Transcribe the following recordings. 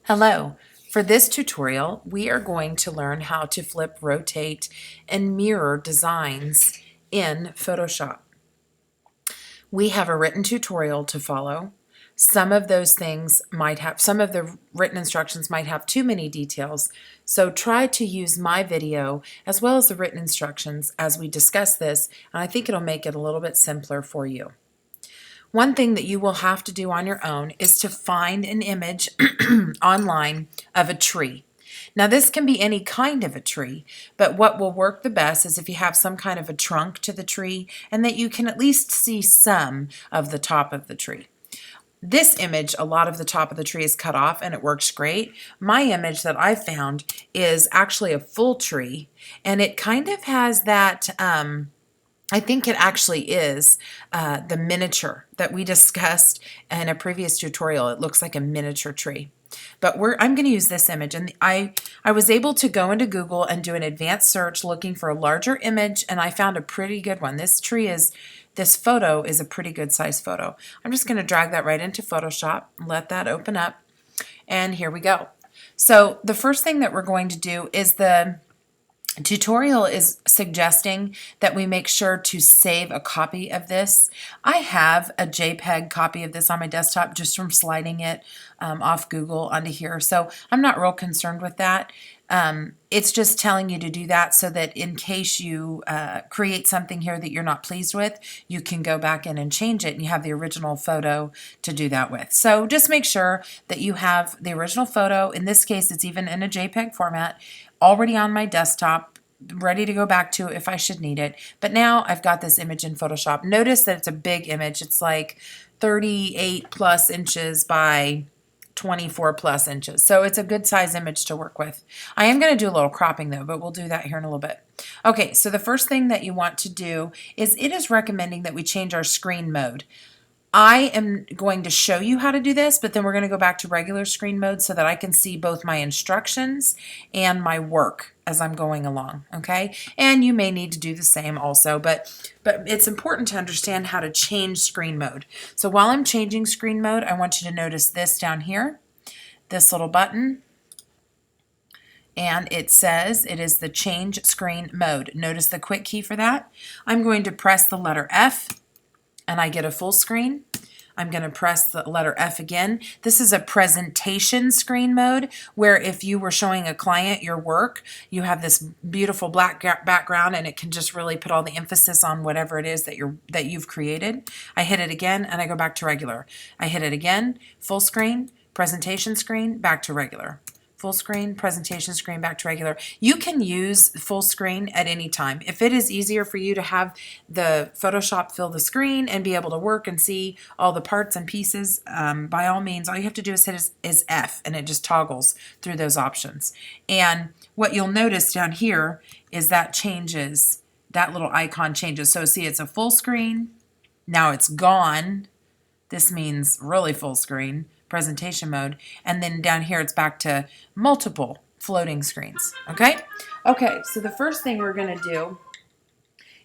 Hello. For this tutorial, we are going to learn how to flip, rotate, and mirror designs in Photoshop. We have a written tutorial to follow. Some of those things might have, some of the written instructions might have too many details, so try to use my video as well as the written instructions as we discuss this, and I think it'll make it a little bit simpler for you. One thing that you will have to do on your own is to find an image online of a tree. Now, this can be any kind of a tree, but what will work the best is if you have some kind of a trunk to the tree and that you can at least see some of the top of the tree. This image, a lot of the top of the tree is cut off and it works great. My image that I found is actually a full tree, and it kind of has that I think it actually is the miniature that we discussed in a previous tutorial. It looks like a miniature tree. But I'm going to use this image, and I was able to go into Google and do an advanced search looking for a larger image, and I found a pretty good one. This photo is a pretty good size photo. I'm just going to drag that right into Photoshop, let that open up, and here we go. So the first thing that we're going to do is the tutorial is suggesting that we make sure to save a copy of this. I have a JPEG copy of this on my desktop just from sliding it off Google onto here, so I'm not real concerned with that. It's just telling you to do that so that in case you create something here that you're not pleased with, you can go back in and change it and you have the original photo to do that with. So just make sure that you have the original photo. In this case, it's even in a JPEG format, already on my desktop, ready to go back to if I should need it. But now I've got this image in Photoshop. Notice that it's a big image. It's like 38 plus inches by 24 plus inches. So it's a good size image to work with. I am going to do a little cropping though, but we'll do that here in a little bit. Okay, so the first thing that you want to do is it is recommending that we change our screen mode. I am going to show you how to do this, but then we're going to go back to regular screen mode so that I can see both my instructions and my work as I'm going along, okay? And you may need to do the same also, but it's important to understand how to change screen mode. So while I'm changing screen mode, I want you to notice this down here, this little button, and it says it is the change screen mode. Notice the quick key for that. I'm going to press the letter F, and I get a full screen. I'm going to press the letter F again. This is a presentation screen mode where if you were showing a client your work, you have this beautiful black background and it can just really put all the emphasis on whatever it is that you've created. I hit it again and I go back to regular. I hit it again, full screen, presentation screen, back to regular. Full screen, presentation screen, back to regular. You can use full screen at any time. If it is easier for you to have the Photoshop fill the screen and be able to work and see all the parts and pieces, by all means, all you have to do is hit is F, and it just toggles through those options. And what you'll notice down here is that changes, that little icon changes. So see, it's a full screen. Now it's gone. This means really full screen. Presentation mode, and then down here it's back to multiple floating screens. Okay, so the first thing we're going to do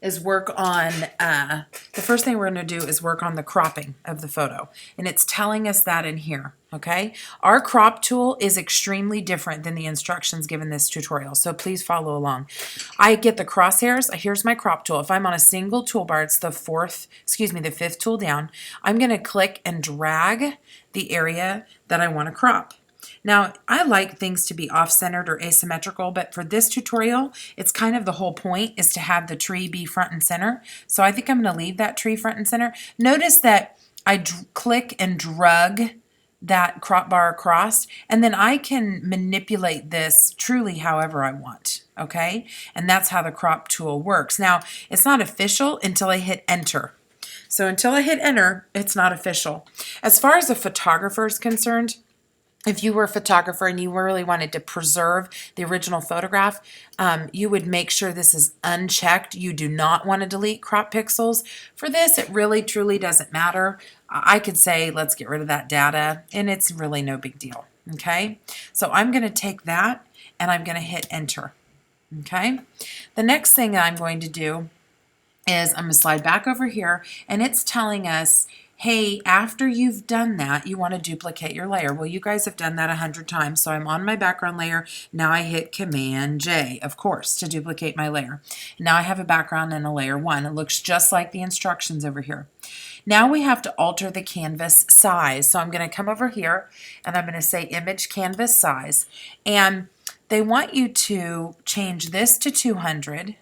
is work on the cropping of the photo, and it's telling us that in here. Okay, our crop tool is extremely different than the instructions given this tutorial, so please follow along. I get the crosshairs. Here's my crop tool. If I'm on a single toolbar, it's the fifth tool down. I'm going to click and drag the area that I want to crop. Now, I like things to be off-centered or asymmetrical, but for this tutorial, it's kind of the whole point is to have the tree be front and center. So I think I'm going to leave that tree front and center. Notice that I click and drag that crop bar across, and then I can manipulate this truly however I want, okay? And that's how the crop tool works. Now, it's not official until I hit enter. So until I hit enter, it's not official. As far as a photographer is concerned, if you were a photographer and you really wanted to preserve the original photograph, you would make sure this is unchecked. You do not want to delete crop pixels. For this, it really truly doesn't matter. I could say, let's get rid of that data, and it's really no big deal, okay? So I'm going to take that, and I'm going to hit enter, okay? The next thing I'm going to do is I'm going to slide back over here, and it's telling us hey, after you've done that, you want to duplicate your layer. Well, you guys have done that 100 times, so I'm on my background layer. Now I hit Command J, of course, to duplicate my layer. Now I have a background and a layer 1. It looks just like the instructions over here. Now we have to alter the canvas size. So I'm going to come over here and I'm going to say Image Canvas Size. And they want you to change this to 200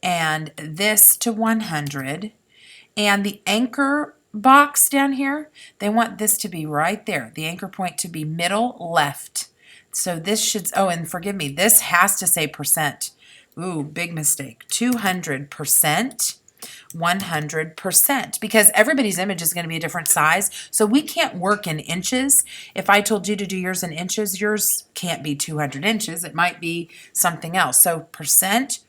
and this to 100. And the anchor box down here, they want this to be right there. The anchor point to be middle left. So this should, oh, and forgive me, this has to say percent. Ooh, big mistake. 200%. 100%, because everybody's image is going to be a different size, so we can't work in inches. If I told you to do yours in inches, yours can't be 200 inches. It might be something else. So percent,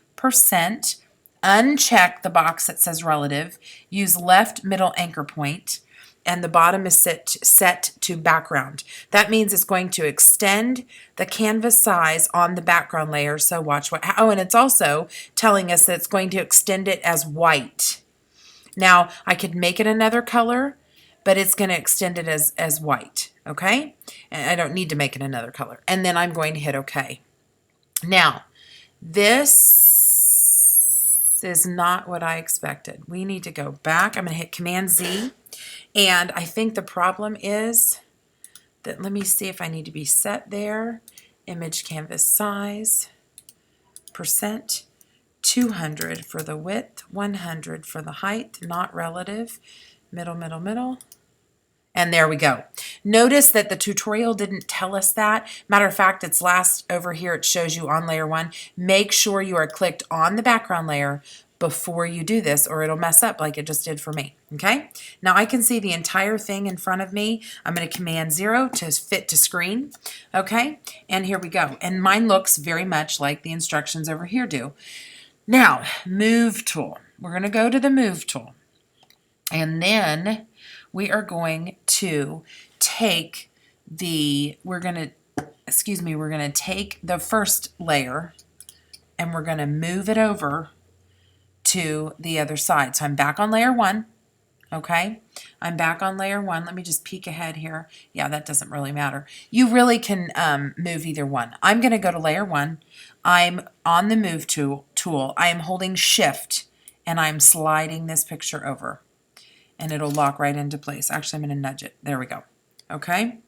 uncheck the box that says relative, use left middle anchor point, and the bottom is set to background. That means it's going to extend the canvas size on the background layer. So watch what, oh, and it's also telling us that it's going to extend it as white. Now, I could make it another color, but it's going to extend it as white, okay? And I don't need to make it another color. And then I'm going to hit OK. Now, this is not what I expected. We need to go back. I'm going to hit Command Z. And I think the problem is that, let me see if I need to be set there. Image canvas size, percent, 200 for the width, 100 for the height, not relative, middle. And there we go. Notice that the tutorial didn't tell us that. Matter of fact, it's last over here. It shows you on layer 1. Make sure you are clicked on the background layer before you do this, or it'll mess up like it just did for me. Okay? Now I can see the entire thing in front of me. I'm going to Command 0 to fit to screen. Okay? And here we go. And mine looks very much like the instructions over here do. Now, Move tool. We're going to go to the Move tool. And then we are going to take we're going to take the first layer and we're going to move it over to the other side. So I'm back on layer 1. Okay, I'm back on layer 1. Let me just peek ahead here. Yeah, that doesn't really matter. You really can move either one. I'm going to go to layer 1. I'm on the Move tool. I am holding Shift and I'm sliding this picture over. And it'll lock right into place. Actually, I'm going to nudge it. There we go. Okay?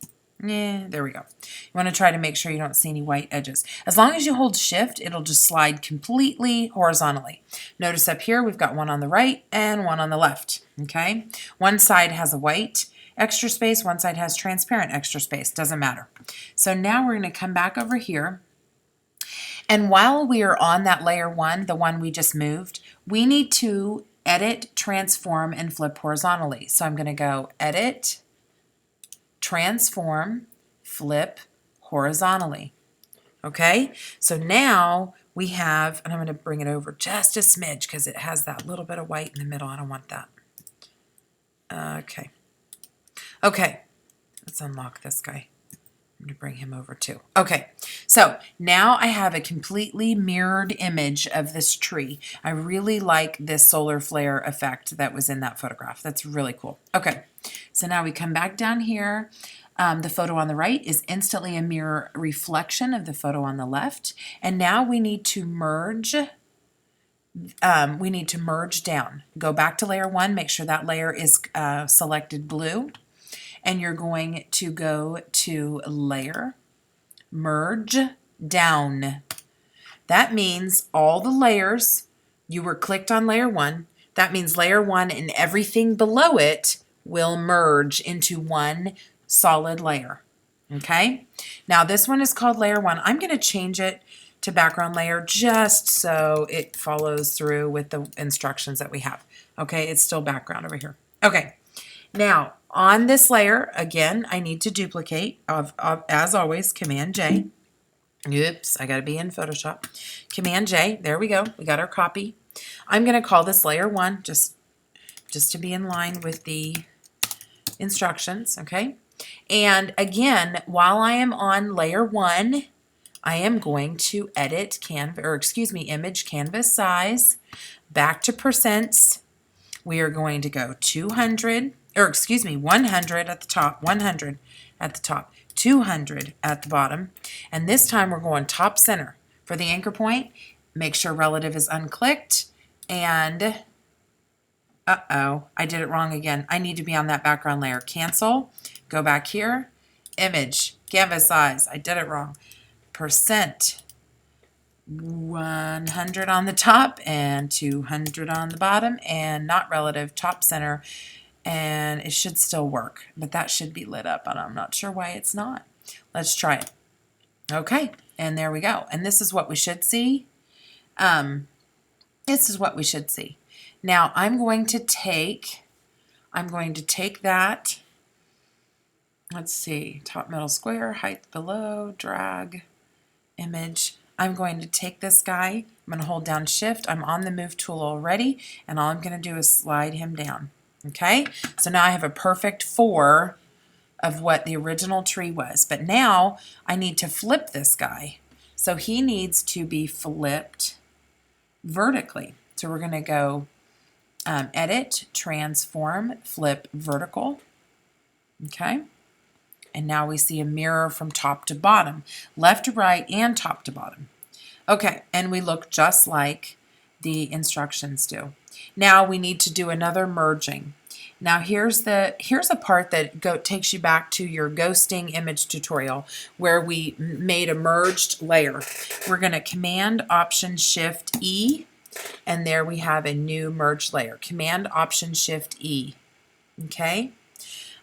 Yeah, there we go. You want to try to make sure you don't see any white edges. As long as you hold Shift, it'll just slide completely horizontally. Notice up here, we've got one on the right and one on the left. Okay? One side has a white extra space, one side has transparent extra space. Doesn't matter. So now we're going to come back over here. And while we are on that layer 1, the one we just moved, we need to edit, transform, and flip horizontally. So I'm going to go Edit, Transform, Flip horizontally. Okay, so now we have, and I'm going to bring it over just a smidge because it has that little bit of white in the middle. I don't want that. Okay, let's unlock this guy. I'm going to bring him over too. Okay, so now I have a completely mirrored image of this tree. I really like this solar flare effect that was in that photograph. That's really cool. Okay, so now we come back down here. The photo on the right is instantly a mirror reflection of the photo on the left. And now we need to merge. Down. Go back to layer 1. Make sure that layer is selected blue. And you're going to go to Layer, Merge, Down. That means all the layers, you were clicked on layer 1. That means layer 1 and everything below it will merge into one solid layer. Okay? Now this one is called layer 1. I'm going to change it to background layer just so it follows through with the instructions that we have. Okay? It's still background over here. Okay. Now, on this layer, again, I need to duplicate, as always, Command J. Oops, I got to be in Photoshop. Command J, there we go. We got our copy. I'm going to call this layer 1, just to be in line with the instructions, okay? And again, while I am on layer 1, I am going to edit image canvas size, back to percents. We are going to go 200. or excuse me, 100 at the top, 100 at the top, 200 at the bottom. And this time we're going top center for the anchor point. Make sure relative is unclicked. And, uh-oh, I did it wrong again. I need to be on that background layer. Cancel, go back here, image, canvas size. I did it wrong. Percent, 100 on the top and 200 on the bottom, and not relative, top center. And it should still work, but that should be lit up, and I'm not sure why it's not. Let's try it. Okay, and there we go. And this is what we should see. This is what we should see. Now I'm going to take that, let's see, top middle square, height below, drag, image. I'm going to take this guy, I'm going to hold down shift, I'm on the move tool already, and all I'm going to do is slide him down. Okay, so now I have a perfect 4 of what the original tree was. But now I need to flip this guy. So he needs to be flipped vertically. So we're going to go Edit, Transform, Flip Vertical. Okay, and now we see a mirror from top to bottom, left to right and top to bottom. Okay, and we look just like the instructions do. Now we need to do another merging. Now here's a part that takes you back to your ghosting image tutorial where we made a merged layer. We're going to Command Option Shift E, and there we have a new merged layer. Command Option Shift E. Okay,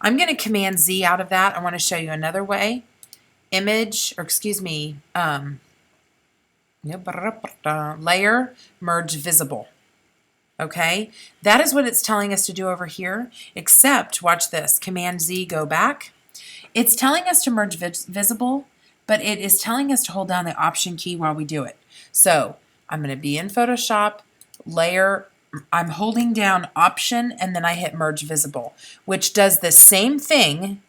I'm going to Command Z out of that. I want to show you another way. Image, or excuse me, layer, merge visible. Okay, that is what it's telling us to do over here, except, watch this, Command Z, go back. It's telling us to merge visible, but it is telling us to hold down the Option key while we do it. So I'm going to be in Photoshop, layer, I'm holding down Option, and then I hit merge visible, which does the same thing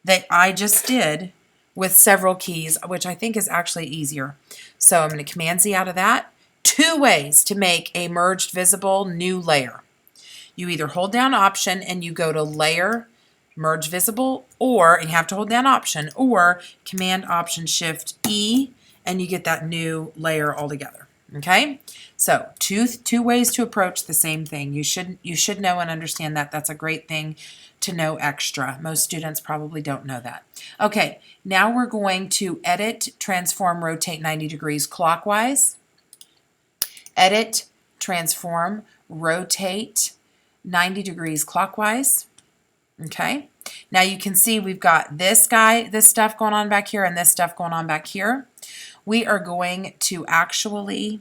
that I just did with several keys, which I think is actually easier. So I'm going to Command Z out of that. 2 ways to make a merged visible new layer. You either hold down Option and you go to Layer, Merge Visible, or you have to hold down Option, or Command Option Shift E, and you get that new layer altogether. Okay, so two ways to approach the same thing. You should know and understand that. That's a great thing to know extra. Most students probably don't know that. Okay, now we're going to Edit, Transform, Rotate 90 degrees clockwise. Edit, Transform, Rotate 90 degrees clockwise. Okay, now you can see we've got this stuff going on back here and this stuff going on back here. We are going to actually,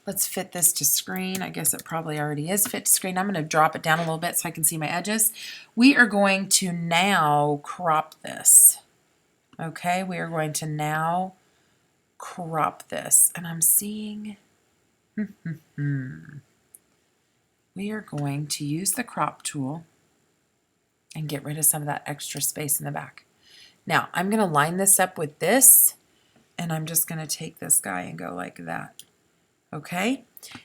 let's fit this to screen. I guess it probably already is fit to screen. I'm going to drop it down a little bit so I can see my edges. We are going to now crop this. Okay, we are going to now crop this, and I'm seeing we are going to use the crop tool and get rid of some of that extra space in the back. Now I'm going to line this up with this, and I'm just going to take this guy and go like that. Okay,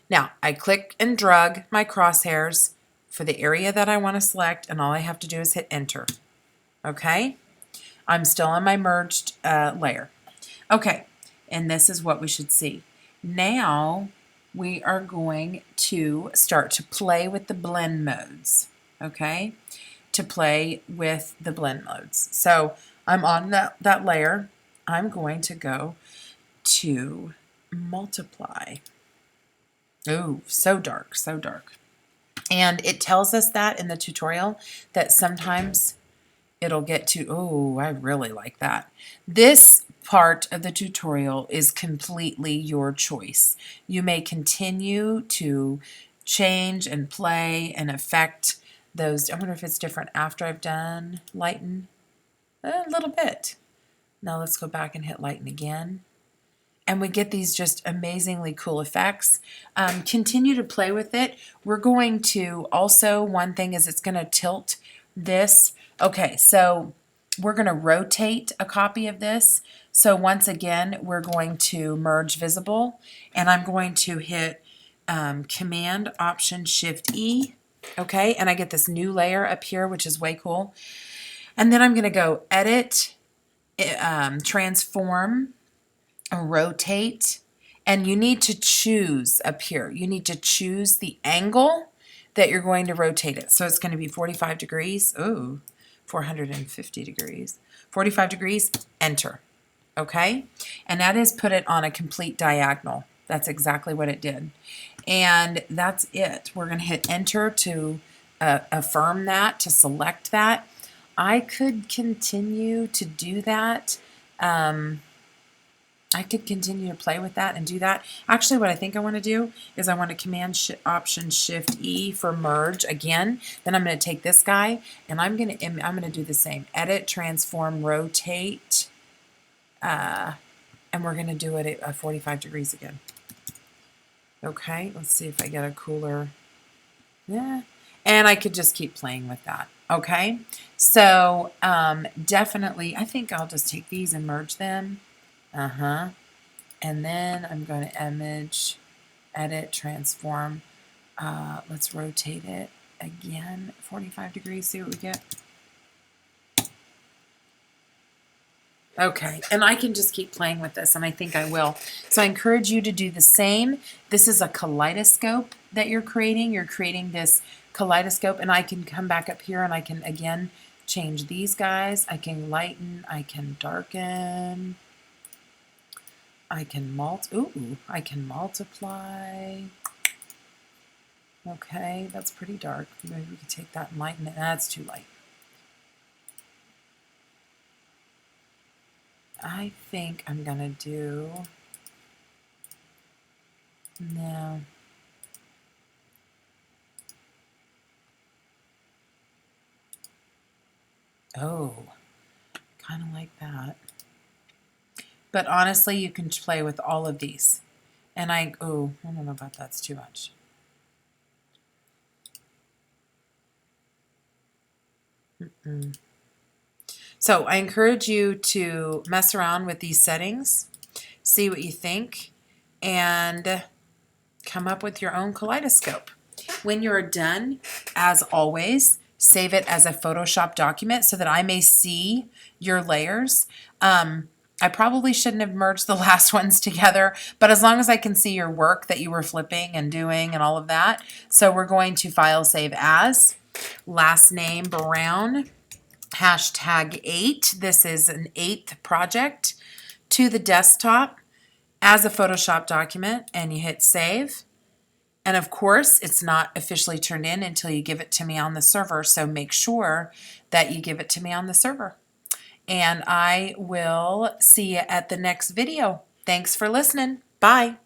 now I click and drag my crosshairs for the area that I want to select, and all I have to do is hit enter. Okay, I'm still on my merged layer. Okay, and this is what we should see. Now we are going to start to play with the blend modes. Okay, to play with the blend modes. So I'm on that layer. I'm going to go to multiply. Oh, so dark, so dark. And it tells us that in the tutorial that sometimes it'll get to, oh, I really like that. This part of the tutorial is completely your choice. You may continue to change and play and affect those. I wonder if it's different after I've done lighten. A little bit. Now let's go back and hit lighten again. And we get these just amazingly cool effects. Continue to play with it. We're going to also, one thing is it's going to tilt this. Okay, so we're going to rotate a copy of this. So once again, we're going to merge visible, and I'm going to hit Command Option Shift E, Okay, and I get this new layer up here, which is way cool. And then I'm going to go edit, transform, rotate, and you need to choose up here. You need to choose the angle that you're going to rotate it. So it's going to be 45 degrees. Ooh, 450 degrees. 45 degrees, enter. Okay? And that is put it on a complete diagonal. That's exactly what it did. And that's it. We're going to hit enter to affirm that, to select that. I could continue to do that. I could continue to play with that and do that. Actually, what I think I want to do is I want to Option Shift E for merge again. Then I'm going to take this guy and I'm going to do the same. Edit, transform, rotate, and we're going to do it at 45 degrees again. Okay, let's see if I get a cooler. Yeah, and I could just keep playing with that. Okay, so definitely, I think I'll just take these and merge them. And then I'm going to image, edit, transform. Let's rotate it again, 45 degrees, see what we get. Okay, and I can just keep playing with this, and I think I will. So I encourage you to do the same. This is a kaleidoscope that you're creating. You're creating this kaleidoscope, and I can come back up here and I can, again, change these guys. I can lighten, I can darken. I can I can multiply. Okay, that's pretty dark. Maybe we could take that and lighten it. That's too light. I think I'm gonna do no. Oh, kind of like that. But honestly, you can play with all of these. And I don't know about that's too much. So I encourage you to mess around with these settings, see what you think, and come up with your own kaleidoscope. When you're done, as always, save it as a Photoshop document so that I may see your layers. I probably shouldn't have merged the last ones together, but as long as I can see your work that you were flipping and doing and all of that. So we're going to file save as, last name Brown, #8. This is an 8th project, to the desktop as a Photoshop document, and you hit save. And of course, it's not officially turned in until you give it to me on the server, so make sure that you give it to me on the server. And I will see you at the next video. Thanks for listening. Bye.